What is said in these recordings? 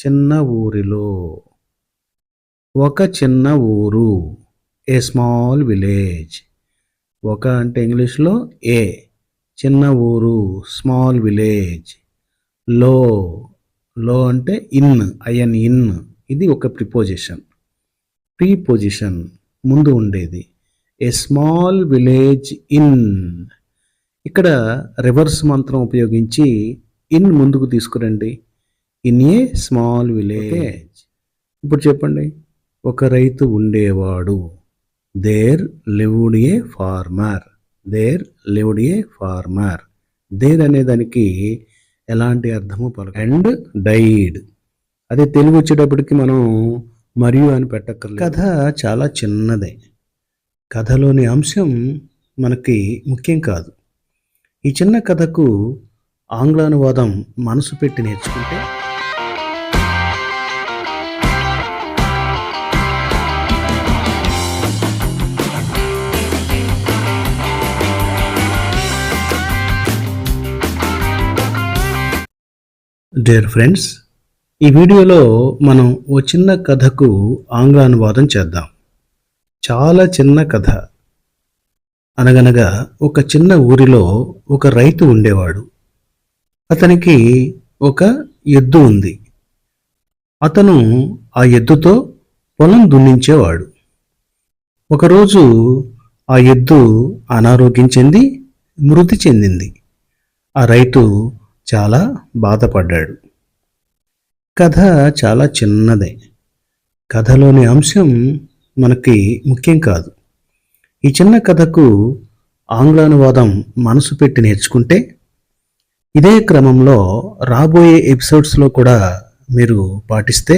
చిన్న ఊరిలో. ఒక చిన్న ఊరు, ఏ స్మాల్ విలేజ్. ఒక అంటే ఇంగ్లీష్లో ఏ, చిన్న ఊరు స్మాల్ విలేజ్. లో, లో అంటే ఇన్, ఐఎన్ ఇన్, ఇది ఒక ప్రిపోజిషన్. ప్రీపోజిషన్ ముందు ఉండేది. A small village in. ఇక్కడ రివర్స్ మంత్రం ఉపయోగించి ఇన్ ముందుకు తీసుకురండి. In a small village. ఇప్పుడు చెప్పండి, ఒక రైతు ఉండేవాడు. There lived a farmer. There lived a farmer. There అనే దానికి ఎలాంటి అర్థము పలక. And died. అదే తెలుగు వచ్చేటప్పటికి మనం మరియు అని పెట్టక్కర్లేదు. కథ చాలా చిన్నదే. కథలోని అంశం మనకి ముఖ్యం కాదు. ఈ చిన్న కథకు ఆంగ్లానువాదం మనసు పెట్టి నేర్చుకుంటే డియర్ ఫ్రెండ్స్, ఈ వీడియోలో మనం ఓ చిన్న కథకు ఆంగ్లానువాదం చేద్దాం. చాలా చిన్న కథ. అనగనగా ఒక చిన్న ఊరిలో ఒక రైతు ఉండేవాడు. అతనికి ఒక ఎద్దు ఉంది. అతను ఆ ఎద్దుతో పొలం దున్నించేవాడు. ఒకరోజు ఆ ఎద్దు అనారోగ్యం చెంది మృతి చెందింది. ఆ రైతు చాలా బాధపడ్డాడు. కథ చాలా చిన్నదే. కథలోని అంశం మనకి ముఖ్యం కాదు. ఈ చిన్న కథకు ఆంగ్లానువాదం మనసు పెట్టి నేర్చుకుంటే ఇదే క్రమంలో రాబోయే ఎపిసోడ్స్లో కూడా మీరు పాటిస్తే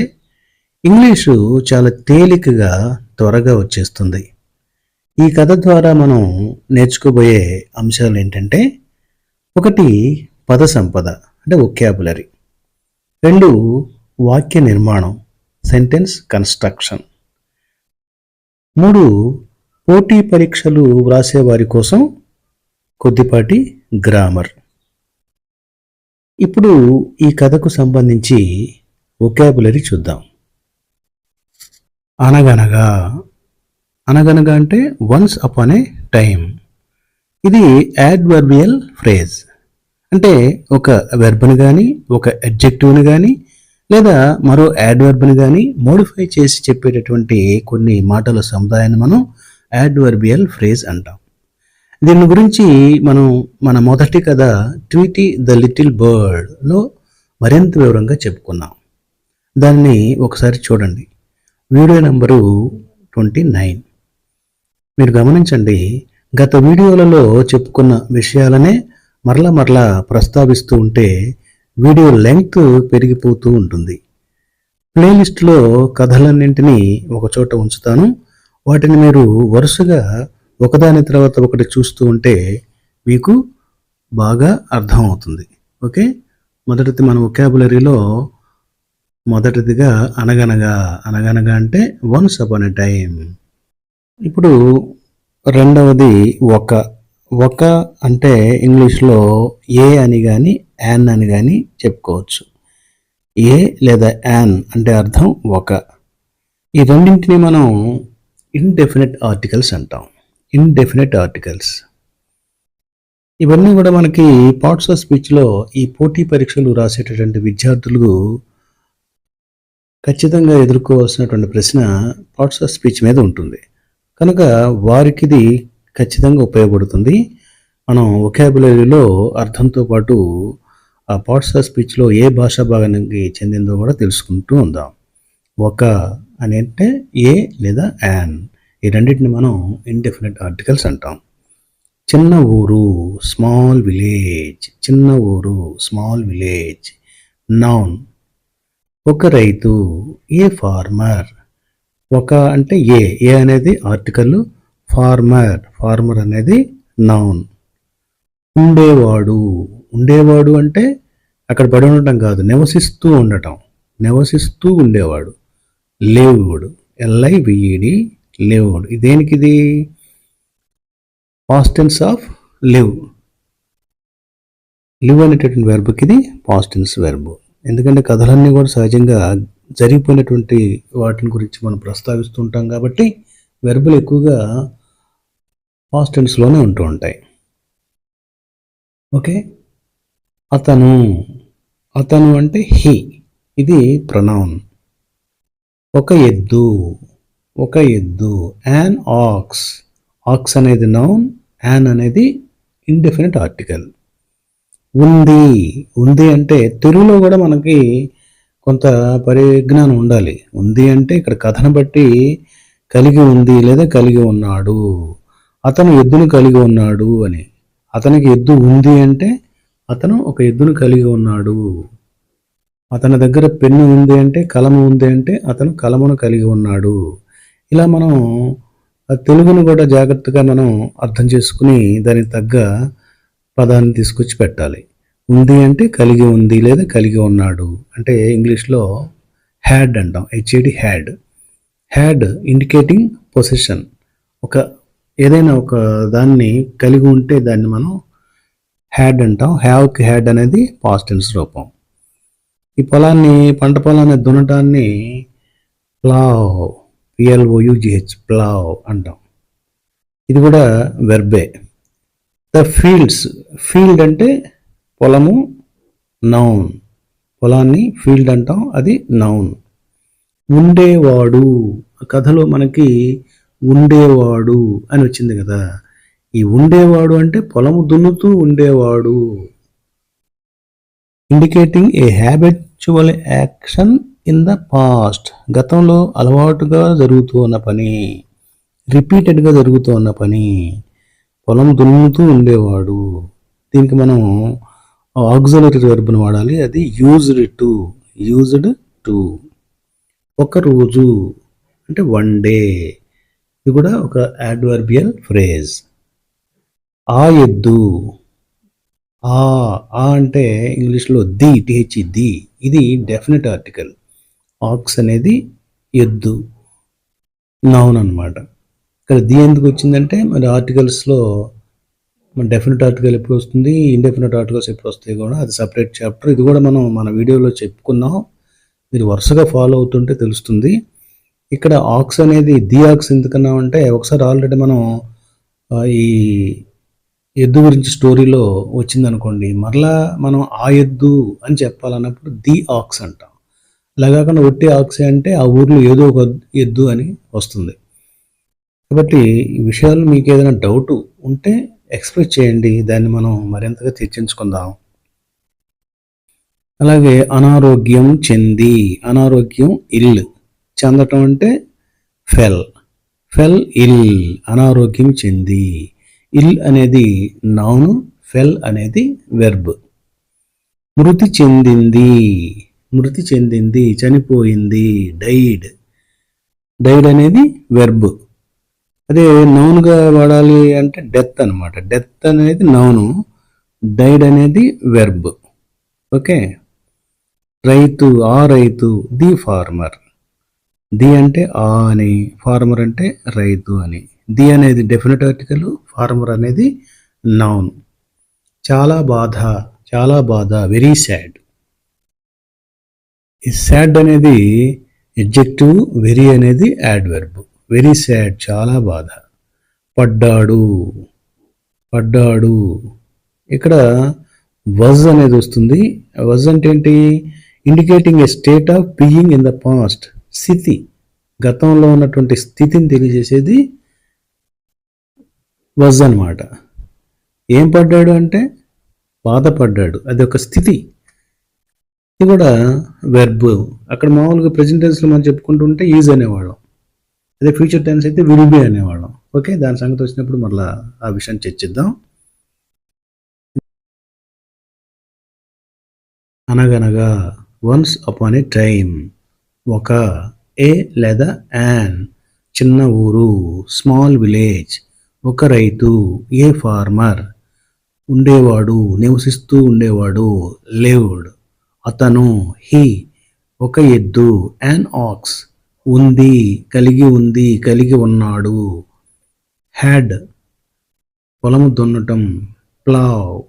ఇంగ్లీషు చాలా తేలికగా త్వరగా వచ్చేస్తుంది. ఈ కథ ద్వారా మనం నేర్చుకోబోయే అంశాలు ఏంటంటే, ఒకటి పద సంపద అంటే వొకాబులరీ. 2 వాక్య నిర్మాణం సెంటెన్స్ కన్స్ట్రక్షన్. 3 పోటీ పరీక్షలు వ్రాసేవారి కోసం కొద్దిపాటి గ్రామర్. ఇప్పుడు ఈ కథకు సంబంధించి వొకాబులరీ చూద్దాం. అనగనగా. అనగనగా అంటే వన్స్ అపాన్ ఏ టైం. ఇది యాడ్వర్బియల్ ఫ్రేజ్. అంటే ఒక వెర్బ్ని కానీ, ఒక అడ్జెక్టివ్ని కానీ, లేదా మరో యాడ్వర్బ్ని కానీ మోడిఫై చేసి చెప్పేటటువంటి కొన్ని మాటల సముదాయాన్ని మనం యాడ్వర్బియల్ ఫ్రేజ్ అంటాం. దీని గురించి మనం మన మొదటి కథ ట్వీటీ ద లిటిల్ బర్డ్లో మరింత వివరంగా చెప్పుకున్నాం. దాన్ని ఒకసారి చూడండి. Video number 29. మీరు గమనించండి, గత వీడియోలలో చెప్పుకున్న విషయాలనే మరలా ప్రస్తావిస్తూ ఉంటే వీడియో లెంగ్త్ పెరిగిపోతూ ఉంటుంది. ప్లేలిస్ట్లో కథలన్నింటినీ ఒకచోట ఉంచుతాను. వాటిని మీరు వరుసగా ఒకదాని తర్వాత ఒకటి చూస్తూ ఉంటే మీకు బాగా అర్థం అవుతుంది. ఓకే, మొదటిది మన వొకాబులరీలో మొదటిదిగా అనగనగా. అనగనగా అంటే వన్స్ అపాన్ ఎ టైం. ఇప్పుడు రెండవది ఒక. ఒక అంటే ఇంగ్లీష్లో ఏ అని కానీ యాన్ అని కానీ చెప్పుకోవచ్చు. ఏ లేదా యాన్ అంటే అర్థం ఒక. ఈ రెండింటిని మనం ఇండెఫినెట్ ఆర్టికల్స్ అంటాం. ఇండెఫినెట్ ఆర్టికల్స్ ఇవన్నీ కూడా మనకి పార్ట్స్ ఆఫ్ స్పీచ్లో ఈ పోటీ పరీక్షలు రాసేటటువంటి విద్యార్థులు ఖచ్చితంగా ఎదుర్కోవాల్సినటువంటి ప్రశ్న పార్ట్స్ ఆఫ్ స్పీచ్ మీద ఉంటుంది. కనుక వారికి ఇది ఖచ్చితంగా ఉపయోగపడుతుంది. మనం వొకాబులరీలో అర్థంతో పాటు ఆ పార్ట్స్ ఆఫ్ స్పీచ్లో ఏ భాషా భాగానికి చెందిందో కూడా తెలుసుకుంటూ ఉందాం. ఒక అని అంటే ఏ లేదా యాన్. ఈ రెండింటిని మనం ఇండెఫినెట్ ఆర్టికల్స్ అంటాం. చిన్న ఊరు స్మాల్ విలేజ్. చిన్న ఊరు స్మాల్ విలేజ్. నౌన్. ఒక రైతు ఏ ఫార్మర్. ఒక అంటే ఏ అనేది ఆర్టికల్. ఫార్మర్ అనేది నౌన్. ఉండేవాడు. ఉండేవాడు అంటే అక్కడ పడి ఉండటం కాదు, నివసిస్తూ ఉండటం. నివసిస్తూ ఉండేవాడు. లివ్డ్. LIVED. లివ్డ్. దేనికిది? Past tense of live. Live అనేటటువంటి వెర్బ్కి ఇది పాస్ట్ టెన్స్ వెర్బ్. ఎందుకంటే కథలన్నీ కూడా సహజంగా జరిగిపోయినటువంటి వాటిని గురించి మనం ప్రస్తావిస్తుంటాం కాబట్టి వెర్బులు ఎక్కువగా పాస్ట్ టెన్స్లోనే ఉంటూ ఉంటాయి. ఓకే, అతను, అతను అంటే హీ, ఇది ప్రొనౌన్. ఒక ఎద్దు, ఒక ఎద్దు, యాన్ ఆక్స్, ఆక్స్ అనేది నౌన్, యాన్ అనేది ఇండెఫినిట్ ఆర్టికల్. ఉంది, ఉంది అంటే తెలుగులో కూడా మనకి కొంత పరిజ్ఞానం ఉండాలి. ఉంది అంటే ఇక్కడ కథను బట్టి కలిగి ఉంది లేదా కలిగి ఉన్నాడు. అతను ఎద్దును కలిగి ఉన్నాడు అని. అతనికి ఎద్దు ఉంది అంటే అతను ఒక ఎద్దును కలిగి ఉన్నాడు. అతని దగ్గర పెన్ను ఉంది అంటే, కలము ఉంది అంటే అతను కలమును కలిగి ఉన్నాడు. ఇలా మనం తెలుగును కూడా జాగ్రత్తగా మనం అర్థం చేసుకుని దానికి తగ్గ పదాన్ని తీసుకొచ్చి పెట్టాలి. ఉంది అంటే కలిగి ఉంది లేదా కలిగి ఉన్నాడు. అంటే ఇంగ్లీష్లో హ్యాడ్ అంటాం, HAD had. Had indicating position. ఏదైనా ఒక దాన్ని కలిగి ఉంటే దాన్ని మనం హ్యాడ్ అంటాం. హ్యావ్కి హ్యాడ్ అనేది పాస్ట్ టెన్స్ రూపం. ఈ పంట పొలాన్ని దున్నటాన్ని ప్లావ్, పిఎల్ఓయుజిహెచ్, ప్లావ్ అంటాం. ఇది కూడా వెర్బే. ద ఫీల్డ్స్, ఫీల్డ్ అంటే పొలము, నౌన్. పొలాన్ని ఫీల్డ్ అంటాం, అది నౌన్. ఉండేవాడు, కథలో మనకి ఉండేవాడు అని వచ్చింది కదా. ఈ ఉండేవాడు అంటే పొలము దున్నుతూ ఉండేవాడు. Indicating A habitual action in the past, గతంలో అలవాటుగా జరుగుతూ ఉన్న పని, రిపీటెడ్గా జరుగుతూ ఉన్న పని. పొలం దున్నుతూ ఉండేవాడు. దీనికి మనం ఆక్సిలరీ వెర్బ్ను వాడాలి, అది యూజ్డ్ టు. ఒక రోజు అంటే వన్ డే, ఇది కూడా ఒక యాడ్వర్బియల్ ఫ్రేజ్. ఆ ఎద్దు, ఆ అంటే ఇంగ్లీష్లో ది, ఇది డెఫినెట్ ఆర్టికల్. ఆక్స్ అనేది ఎద్దు, నౌన్ అనమాట. ఇక్కడ ది ఎందుకు వచ్చిందంటే మరి ఆర్టికల్స్లో మన డెఫినెట్ ఆర్టికల్ ఎప్పుడు వస్తుంది, ఇండెఫినెట్ ఆర్టికల్స్ ఎప్పుడు వస్తాయి కూడా అది సపరేట్ చాప్టర్. ఇది కూడా మనం మన వీడియోలో చెప్పుకున్నాం, మీరు వరుసగా ఫాలో అవుతుంటే తెలుస్తుంది. ఇక్కడ ఆక్స్ అనేది ది ఆక్స్ ఎందుకన్నామంటే ఒకసారి ఆల్రెడీ మనం ఈ ఎద్దు గురించి స్టోరీలో వచ్చిందనుకోండి, మరలా మనం ఆ ఎద్దు అని చెప్పాలన్నప్పుడు ది ఆక్స్ అంటాం. అలా కాకుండా ఒట్టి ఆక్సే అంటే ఆ ఊర్లో ఏదో ఒక ఎద్దు అని వస్తుంది. కాబట్టి ఈ విషయాలు మీకు ఏదైనా డౌట్ ఉంటే ఎక్స్ప్రెస్ చేయండి, దాన్ని మనం మరింతగా చర్చించుకుందాం. అలాగే అనారోగ్యం చెంది, అనారోగ్యం ఇల్, చెందటం అంటే ఫెల్ ఇల్, అనారోగ్యం చెంది. ఇల్ అనేది నౌన్, ఫెల్ అనేది వెర్బ్. మృతి చెందింది, చనిపోయింది, డైడ్ అనేది వెర్బ్. అదే నౌన్గా వాడాలి అంటే డెత్ అనమాట. డెత్ అనేది నౌను, డైడ్ అనేది వెర్బ్. ఓకే, రైతు, ది ఫార్మర్. ది అంటే ఆ అని, ఫార్మర్ అంటే రైతు అని. ది అనేది డెఫినెట్ ఆర్టికల్, ఫార్మర్ అనేది నౌన్. చాలా బాధ, వెరీ సాడ్. ఈ సాడ్ అనేది ఎడ్జెక్టివ్, వెరీ అనేది యాడ్వర్బ్. వెరీ సాడ్, చాలా బాధ. పడ్డాడు, ఇక్కడ వజ్ అనేది వస్తుంది. వజ్ అంటే ఏంటి, indicating A state of being in the past, స్థితి, గతంలో ఉన్నటువంటి స్థితిని తెలియజేసేది వజ్ అనమాట. ఏం పడ్డాడు అంటే బాధపడ్డాడు, అది ఒక స్థితి. ఇది కూడా వెర్బ్. అక్కడ మామూలుగా ప్రెజెంట్ టెన్స్లో మనం చెప్పుకుంటుంటే ఈజ్ అనేవాళ్ళం, అదే ఫ్యూచర్ టెన్స్ అయితే విల్ బి అనేవాళ్ళం. ఓకే, దాని సంగతి వచ్చినప్పుడు మళ్ళీ ఆ విషయాన్ని చర్చిద్దాం. అనగనగా, వన్స్ అపాన్ ఏ టైమ్, ఒక, ఏ లేదా యాన్, చిన్న ఊరు, స్మాల్ విలేజ్, ఒక రైతు, ఏ ఫార్మర్, ఉండేవాడు, నివసిస్తూ ఉండేవాడు, లివ్డ్, అతను, హీ, ఒక ఎద్దు, యాన్ ఆక్స్, ఉంది, కలిగి ఉన్నాడు, హ్యాడ్, పొలము దున్నటం, ప్లావ్.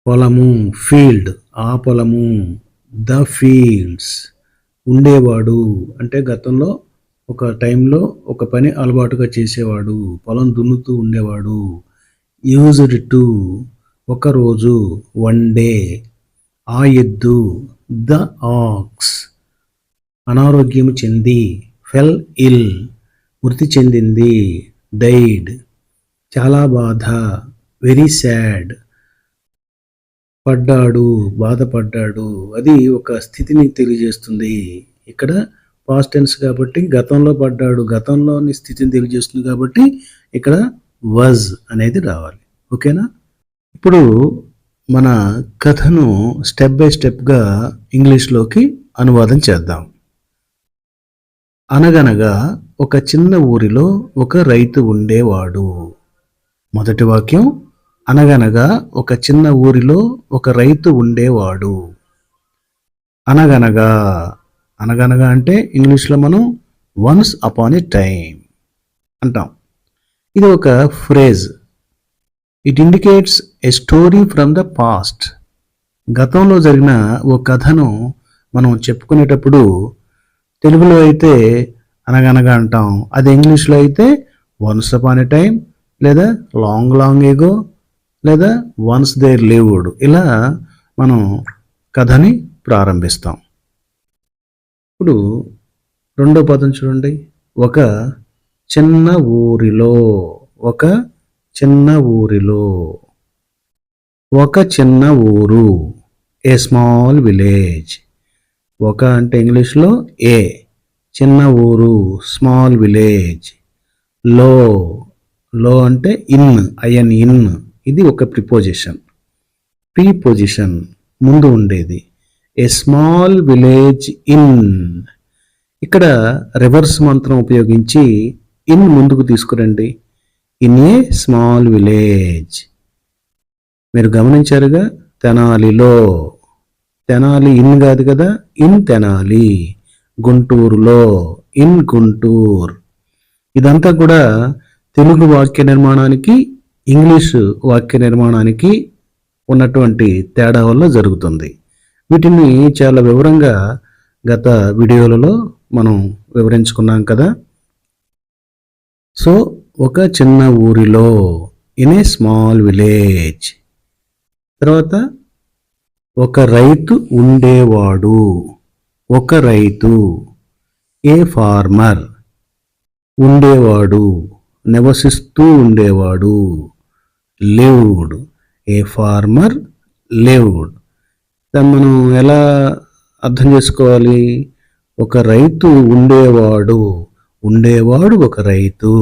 పొలము, ఫీల్డ్, ఆ పొలము, ద ఫీల్డ్స్. ఉండేవాడు అంటే గతంలో ఒక టైంలో ఒక పని అలవాటుగా చేసేవాడు, పొలం దున్నుతూ ఉండేవాడు. యూజ్డ్ టు ఒకరోజు, వన్ డే. ఆ ఎద్దు, ద ఆక్స్. అనారోగ్యం చెంది, ఫెల్ ఇల్, మృతి చెందింది, డైడ్. చాలా బాధ, వెరీ సాడ్. పడ్డాడు, బాధపడ్డాడు. అది ఒక స్థితిని తెలియజేస్తుంది. ఇక్కడ పాస్ట్ టెన్స్ కాబట్టి గతంలో పడ్డాడు, గతంలోని స్థితిని తెలియజేస్తుంది కాబట్టి ఇక్కడ వాజ్ అనేది రావాలి. ఓకేనా? ఇప్పుడు మన కథను స్టెప్ బై స్టెప్గా ఇంగ్లీష్లోకి అనువాదం చేద్దాం. అనగనగా ఒక చిన్న ఊరిలో ఒక రైతు ఉండేవాడు. మొదటి వాక్యం, అనగనగా ఒక చిన్న ఊరిలో ఒక రైతు ఉండేవాడు. అనగనగా, అనగనగా అంటే ఇంగ్లీష్లో మనం వన్స్ అపాన్ ఏ టైమ్ అంటాం. ఇది ఒక phrase. It indicates a story from the past. గతంలో జరిగిన ఓ కథను మనం చెప్పుకునేటప్పుడు తెలుగులో అయితే అనగనగా అంటాం, అది ఇంగ్లీష్లో అయితే వన్స్ అపాన్ ఏ టైమ్, లేదా లాంగ్ లాంగ్ ఏగో, లేదా వన్స్ దేర్ లివ్డ్. ఇలా మనం కథని ప్రారంభిస్తాం. ఇప్పుడు రెండో పదం చూడండి. ఒక చిన్న ఊరిలో, ఒక చిన్న ఊరిలో, ఒక చిన్న ఊరు, ఏ స్మాల్ విలేజ్. ఒక అంటే ఇంగ్లీష్లో ఏ, చిన్న ఊరు, స్మాల్ విలేజ్. లో, లో అంటే ఇన్, ఐఎన్ ఇన్. ఇది ఒక ప్రిపోజిషన్. ప్రీపోజిషన్ ముందు ఉండేది. A small village in. ఇక్కడ రివర్స్ మంత్రం ఉపయోగించి ఇన్ ముందుకు తీసుకురండి. In a small village. మీరు గమనించారుగా, తెనాలిలో. తెనాలి ఇన్ కాదు కదా, ఇన్ తెనాలి. గుంటూరులో, ఇన్ గుంటూర్. ఇదంతా కూడా తెలుగు వాక్య నిర్మాణానికి ఇంగ్లీషు వాక్య నిర్మాణానికి ఉన్నటువంటి తేడా వల్ల జరుగుతుంది. వీటిని చాలా వివరంగా గత వీడియోలలో మనం వివరించుకున్నాం కదా. సో ఒక చిన్న ఊరిలో, ఇన్ ఏ స్మాల్ విలేజ్. తర్వాత ఒక రైతు ఉండేవాడు, ఒక రైతు, ఏ ఫార్మర్. ఉండేవాడు, నివసిస్తూ ఉండేవాడు, లివ్డ్. A farmer lived. దాన్ని మనం ఎలా అర్థం చేసుకోవాలి? ఒక రైతు ఉండేవాడు, ఉండేవాడు ఒక రైతు,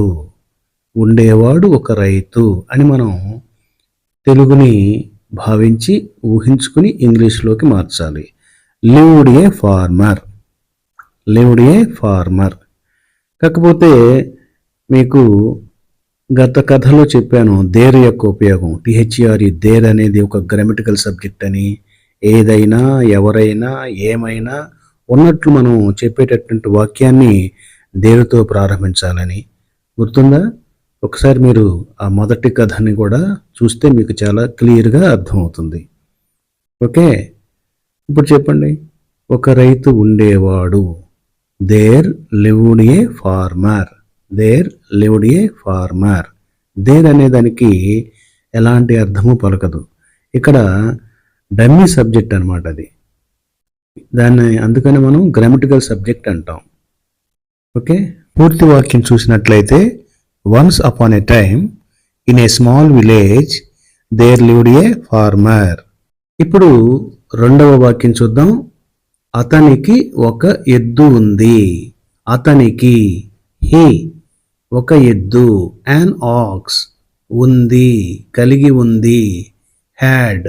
ఉండేవాడు ఒక రైతు అని మనం తెలుగుని భావించి ఊహించుకుని ఇంగ్లీష్లోకి మార్చాలి. Lived a farmer, lived a farmer. కాకపోతే మీకు గత కథలో చెప్పాను దేర్ యొక్క ఉపయోగం. టిహెచ్ఆర్ఈ, దేర్ అనేది ఒక గ్రామటికల్ సబ్జెక్ట్ అని. ఏదైనా, ఎవరైనా, ఏమైనా ఉన్నట్లు మనం చెప్పేటటువంటి వాక్యాన్ని దేరుతో ప్రారంభించాలని. గుర్తుందా? ఒకసారి మీరు ఆ మొదటి కథని కూడా చూస్తే మీకు చాలా క్లియర్గా అర్థమవుతుంది. ఓకే, ఇప్పుడు చెప్పండి. ఒక రైతు ఉండేవాడు. There lived a farmer, there lived a farmer. There అనే దానికి ఎలాంటి అర్థము పలకదు. ఇక్కడ డమ్మీ సబ్జెక్ట్ అనమాట అది. దాన్ని అందుకని మనం గ్రామటికల్ సబ్జెక్ట్ అంటాం. ఓకే, పూర్తి వాక్యం చూసినట్లయితే, once upon a time in a small village there lived a farmer. ఇప్పుడు రెండవ వాక్యం చూద్దాం. అతనికి ఒక ఎద్దు ఉంది. అతనికి, హీ, ఒక ఎద్దు, యాన్ ఆక్స్, ఉంది, కలిగి ఉంది. హ్యాడ్,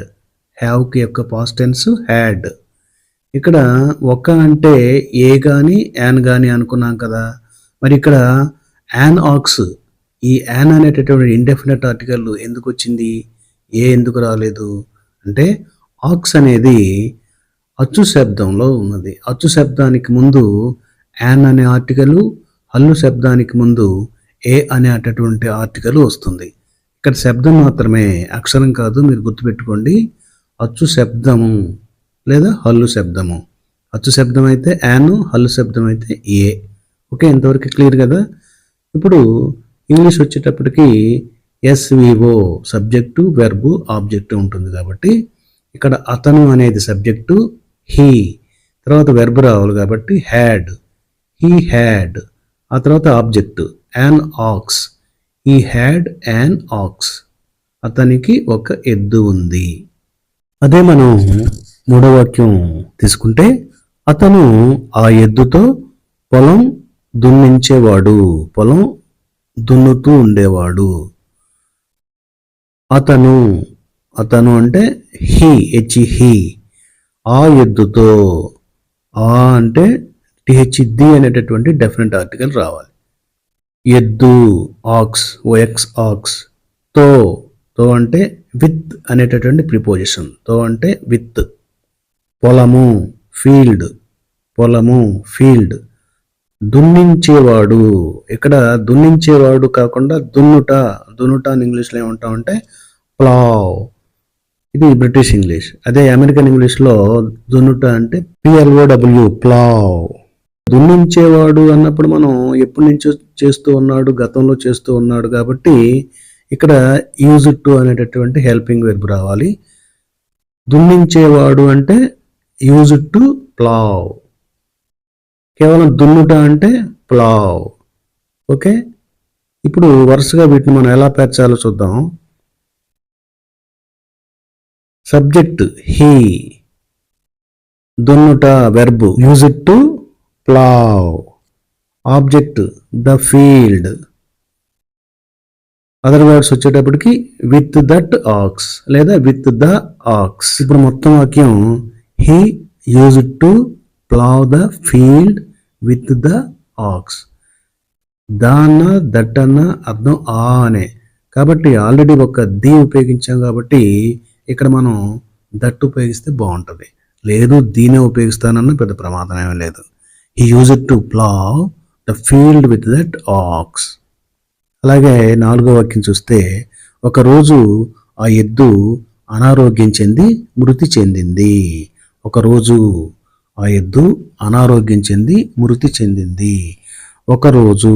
హ్యావ్కి యొక్క పాస్ట్ టెన్స్ హ్యాడ్. ఇక్కడ ఒక అంటే ఏ కానీ యాన్ కానీ అనుకున్నాం కదా. మరి ఇక్కడ యాన్ ఆక్స్, ఈ యాన్ అనేటటువంటి ఇండెఫినెట్ ఆర్టికల్ ఎందుకు వచ్చింది? ఏ ఎందుకు రాలేదు అంటే, ఆక్స్ అనేది అచ్చు శబ్దంలో ఉన్నది. అచ్చు శబ్దానికి ముందు యాన్ అనే ఆర్టికల్, హల్లు శబ్దానికి ముందు ఏ అనేటటువంటి ఆర్టికల్ వస్తుంది. ఇక్కడ శబ్దం మాత్రమే, అక్షరం కాదు, మీరు గుర్తుపెట్టుకోండి. అచ్చు శబ్దము లేదా హల్లు శబ్దము. అచ్చు శబ్దం అయితే యాన్, హల్లు శబ్దం అయితే ఏ. ఓకే, ఇంతవరకు క్లియర్ కదా. ఇప్పుడు ఇంగ్లీష్ వచ్చేటప్పటికి ఎస్విఓ సబ్జెక్టు, వెర్బు, ఆబ్జెక్టు ఉంటుంది కాబట్టి ఇక్కడ అతను అనేది సబ్జెక్టు, హీ తర్వాత వెర్బ్ రావాలి కాబట్టి హ్యాడ్, హీ హ్యాడ్. ఆ తర్వాత object an aux, he had an aux. అతనికి ఒక ఎద్దు ఉంది. అదే మనం మూడో వాక్యం తీసుకుంటే అతను ఆ ఎద్దుతో పొలం దున్నించేవాడు, పొలం దున్నుతూ ఉండేవాడు. అతను, అతను అంటే హీ, ఆ ఎద్దుతో, ఆ అంటే టిహెచ్డి అనేటటువంటి డెఫినెట్ ఆర్టికల్ రావాలి. ఎద్దు ఆక్స్, ఓఎక్స్ ఆక్స్. తో, తో అంటే విత్ అనేటటువంటి ప్రిపోజిషన్, తో అంటే విత్. పొలము ఫీల్డ్, పొలము ఫీల్డ్. దున్నించేవాడు, ఇక్కడ దున్నించేవాడు కాకుండా దున్నుట, దున్నుట అని ఇంగ్లీష్లో ఏమంటామంటే ప్లావ్. ఇది బ్రిటిష్ ఇంగ్లీష్. అదే అమెరికన్ ఇంగ్లీష్లో దున్నుట అంటే PLOW, ప్లావ్. దున్నించేవాడు అన్నప్పుడు మనం ఎప్పటి నుంచో చేస్తూ ఉన్నాడు, గతంలో చేస్తూ ఉన్నాడు కాబట్టి ఇక్కడ యూజ్ టు అనేటటువంటి హెల్పింగ్ వెర్బ్ రావాలి. దున్నించేవాడు అంటే యూజ్ టు ప్లావ్, కేవలం దున్నుట అంటే ప్లావ్. ఓకే, ఇప్పుడు వరుసగా వీటిని మనం ఎలా పేర్చాలో చూద్దాం. సబ్జెక్ట్ హీ, దున్నుట verb use to plough, object the field, other words వచ్చేటప్పటికి విత్ దట్ ఆక్స్ లేదా విత్ ద ఆక్స్. ఇప్పుడు మొత్తం వాక్యం he use to plough the field with the ox. దాన్న దట్ అన్న అర్థం ఆ అనే, కాబట్టి ఆల్రెడీ ఒక ది ఉపయోగించాం కాబట్టి ఇక్కడ మనం దట్ ఉపయోగిస్తే బాగుంటుంది. లేదు దీనే ఉపయోగిస్తానన్న పెద్ద ప్రమాదం ఏమీ లేదు. He use to plough the field with that ox. అలాగే నాలుగో వాక్యం చూస్తే ఒకరోజు ఆ ఎద్దు అనారోగ్యం చెంది మృతి చెందింది. ఒకరోజు ఆ ఎద్దు అనారోగ్యం చెంది మృతి చెందింది. ఒకరోజు,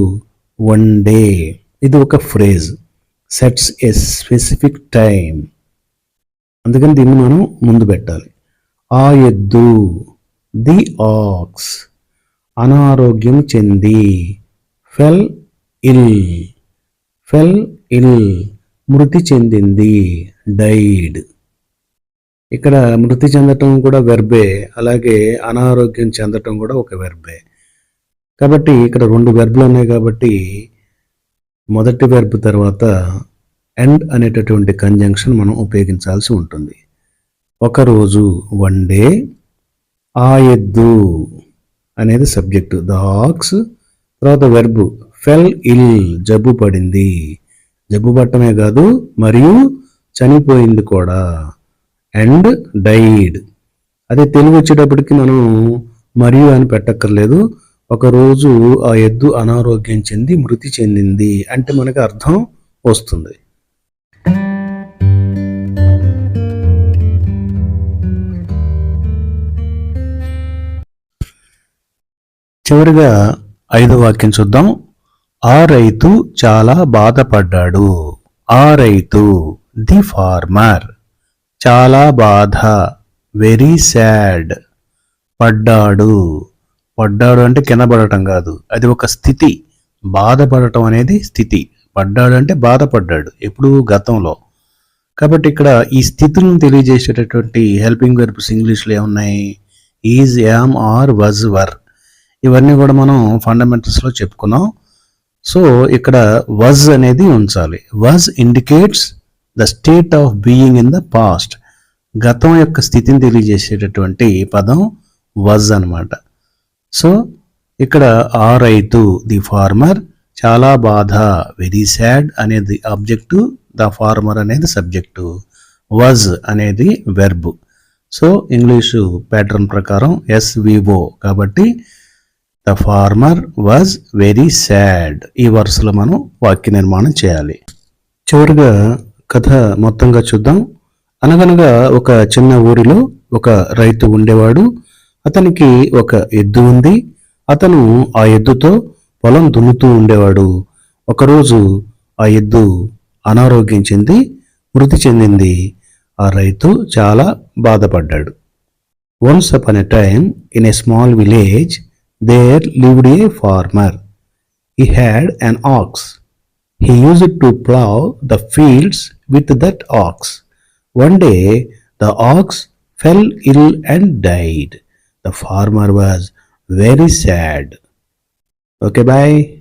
వన్ డే. ఇది ఒక phrase, sets a specific time, అందుకని దీన్ని మనం ముందు పెట్టాలి. ఆ ఎద్దు, ది ఆక్స్, అనారోగ్యం చెంది, ఫెల్ ఇల్, ఫెల్ ఇల్, మృతి చెందింది, డైడ్. ఇక్కడ మృతి చెందటం కూడా వెర్బే, అలాగే అనారోగ్యం చెందటం కూడా ఒక వెర్బే. కాబట్టి ఇక్కడ రెండు వెర్బులు ఉన్నాయి కాబట్టి మొదటి వెర్బ్ తర్వాత ఎండ్ అనేటటువంటి కంజంక్షన్ మనం ఉపయోగించాల్సి ఉంటుంది. ఒకరోజు, వన్ డే. ఆ ఎద్దు అనేది సబ్జెక్టు, ద ఆక్స్. తర్వాత వెర్బ్ ఫెల్ ఇల్, జబ్బు పడింది. జబ్బు పట్టమే కాదు మరియు చనిపోయింది కూడా. And died. అదే తెలుగు వచ్చేటప్పటికి మనం మరియు అని పెట్టక్కర్లేదు. ఒకరోజు ఆ ఎద్దు అనారోగ్యం చెంది మృతి చెందింది అంటే మనకు అర్థం వస్తుంది. చివరిగా ఐదో వాక్యం చూద్దాం. ఆ రైతు చాలా బాధపడ్డాడు. ఆ రైతు, ది ఫార్మర్, చాలా బాధ, వెరీ సాడ్. పడ్డాడు, పడ్డాడు అంటే కింద పడటం కాదు, అది ఒక స్థితి. బాధపడటం అనేది స్థితి. పడ్డాడు అంటే బాధపడ్డాడు, ఎప్పుడు గతంలో. కాబట్టి ఇక్కడ ఈ స్థితులను తెలియజేసేటటువంటి హెల్పింగ్ వెర్బ్స్ ఇంగ్లీష్లో ఏమున్నాయి? ఈజ్, యామ్, ఆర్, వజ్, వర్. ఇవన్నీ కూడా మనం ఫండమెంటల్స్లో చెప్పుకున్నాం. సో ఇక్కడ వజ్ అనేది ఉంచాలి. Was indicates the state of being in the past. గతం యొక్క స్థితిని తెలియజేసేటటువంటి పదం వజ్ అన్నమాట. సో ఇక్కడ ఆ రైతు, ది ఫార్మర్, చాలా బాధ, వెరీ సాడ్ అనేది ఆబ్జెక్టు, ద ఫార్మర్ అనేది సబ్జెక్టు, వజ్ అనేది వెర్బ్. సో ఇంగ్లీషు ప్యాటర్న్ ప్రకారం SVO కాబట్టి the farmer was very sad. ఈ వరుసలో మనం వాక్య నిర్మాణం చేయాలి. చివరిగా కథ మొత్తంగా చూద్దాం. అనగనగా ఒక చిన్న ఊరిలో ఒక రైతు ఉండేవాడు. అతనికి ఒక ఎద్దు ఉంది. అతను ఆ ఎద్దుతో పొలం దున్నుతూ ఉండేవాడు. ఒకరోజు ఆ ఎద్దు అనారోగ్యం చెంది మృతి చెందింది. ఆ రైతు చాలా బాధపడ్డాడు. Once upon a time in a small village there lived a farmer. He had an ox. He used to plow the fields with that ox. One day the ox fell ill and died. The farmer was very sad. Okay, bye.